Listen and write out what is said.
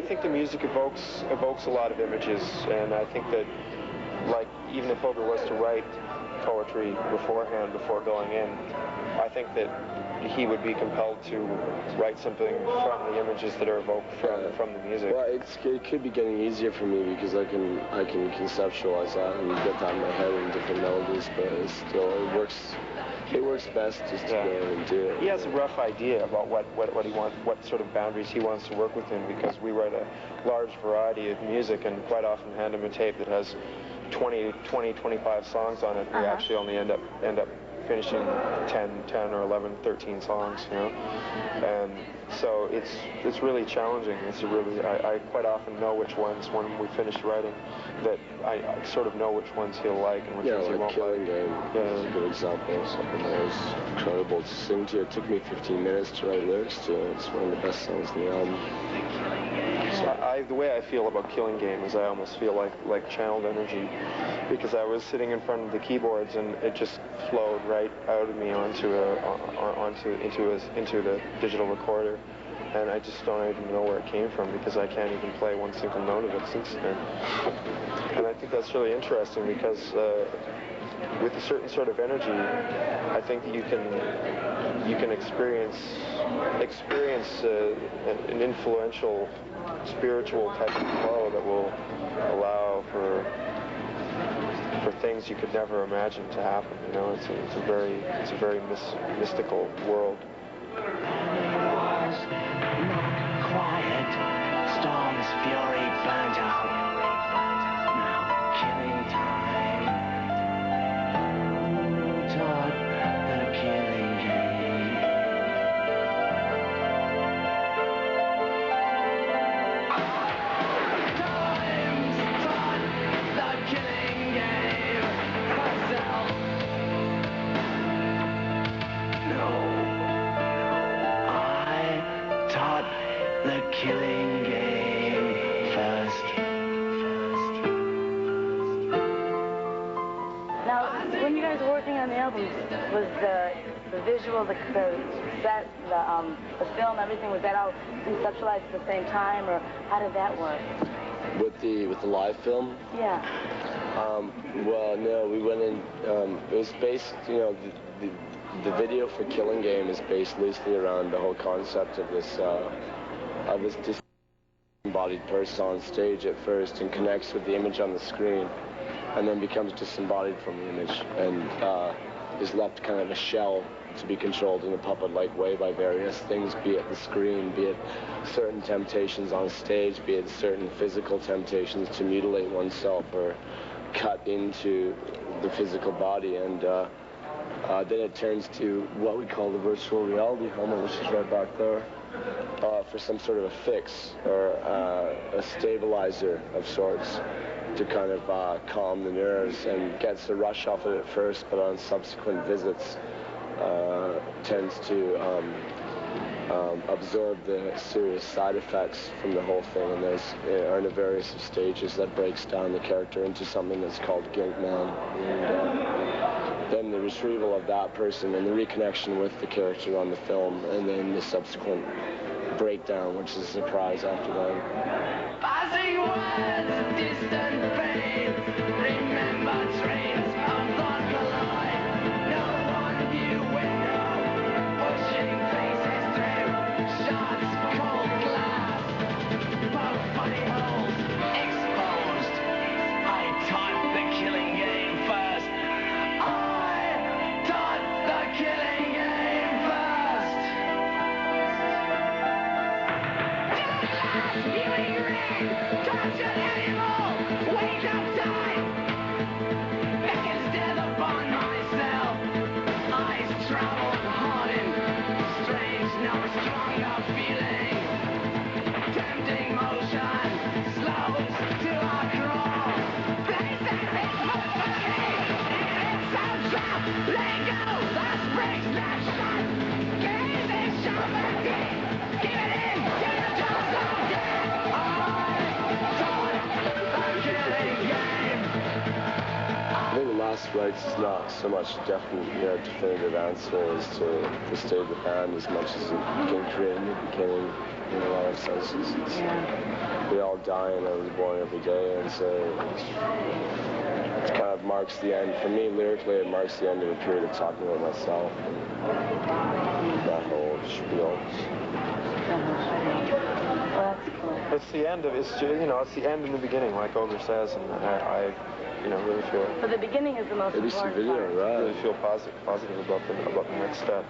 think the music evokes a lot of images, and I think that, like, even if Ogre was to write poetry beforehand, before going in, I think that he would be compelled to write something from the images that are evoked from the music. Well, it could be getting easier for me because I can conceptualize that and get that in my head in different melodies, but it works best just to go in and do it. He has a rough idea about what he wants, what sort of boundaries he wants to work within, because we write a large variety of music and quite often hand him a tape that has 20, 25 songs on it. We actually only end up finishing 10 or 11, 13 songs, you know. And so it's really challenging. I quite often know which ones, when we finish writing, that I sort of know which ones he'll like and which ones he won't Killing like. Game is a good example of something that was incredible to sing to. It took me 15 minutes to write lyrics to it. It's one of the best songs in the album. So the way I feel about Killing Game is I almost feel like channeled energy, because I was sitting in front of the keyboards and it just flowed right out of me into the digital recorder, and I just don't even know where it came from because I can't even play one single note of it since then. And I think that's really interesting because with a certain sort of energy, I think that you can experience an influential spiritual type of flow that will allow for things you could never imagine to happen. You know, it's a very mystical world. Was not quiet. Storm's fury burnt out. Now killing time. Who taught the killing game? Time's taught the killing game. Myself. No. The killing game first. Now, when you guys were working on the album, was the visual, the set, the film, everything, was that all conceptualized at the same time, or how did that work? With the live film? Yeah. Well, no, we went in. It was based, you know, the video for Killing Game is based loosely around the whole concept of this disembodied person on stage at first, and connects with the image on the screen, and then becomes disembodied from the image, and is left kind of a shell to be controlled in a puppet-like way by various things, be it the screen, be it certain temptations on stage, be it certain physical temptations to mutilate oneself or cut into the physical body, and then it turns to what we call the virtual reality helmet, which is right back there, for some sort of a fix or a stabilizer of sorts to kind of calm the nerves, and gets a rush off it at first, but on subsequent visits tends to absorb the serious side effects from the whole thing, and are in a various stages that breaks down the character into something that's called Guilt Man. And then the retrieval of that person and the reconnection with the character on the film, and then the subsequent breakdown, which is a surprise after that. Passing words, distant pain, remember trains of thought collide. No one view window, pushing faces through shots, cold glass, poke funny holes, exposed. I taught the killing game first. I taught the killing game first. Viewing red, tortured animal, wake up time. Beckons death upon myself. Eyes travel harden, strange, no stronger feeling. Tempting motion, slows to a crawl. Place that bitch for fucking. It's so trap, let go, last breaks that shot. Give it somebody, give it in, give it just like that. I think the last rites is not so much definitive answer as to stay the band as much as it can create a new beginning. in a lot of senses. We all die and I was born every day, and so it kind of marks the end. For me, lyrically, it marks the end of a period of talking about myself and that whole spiel. Well, that's cool. It's the end of, it's the end and the beginning, like Ogre says, and I really feel. But the beginning is the most Maybe some important video, part. right? Really feel positive about the next step.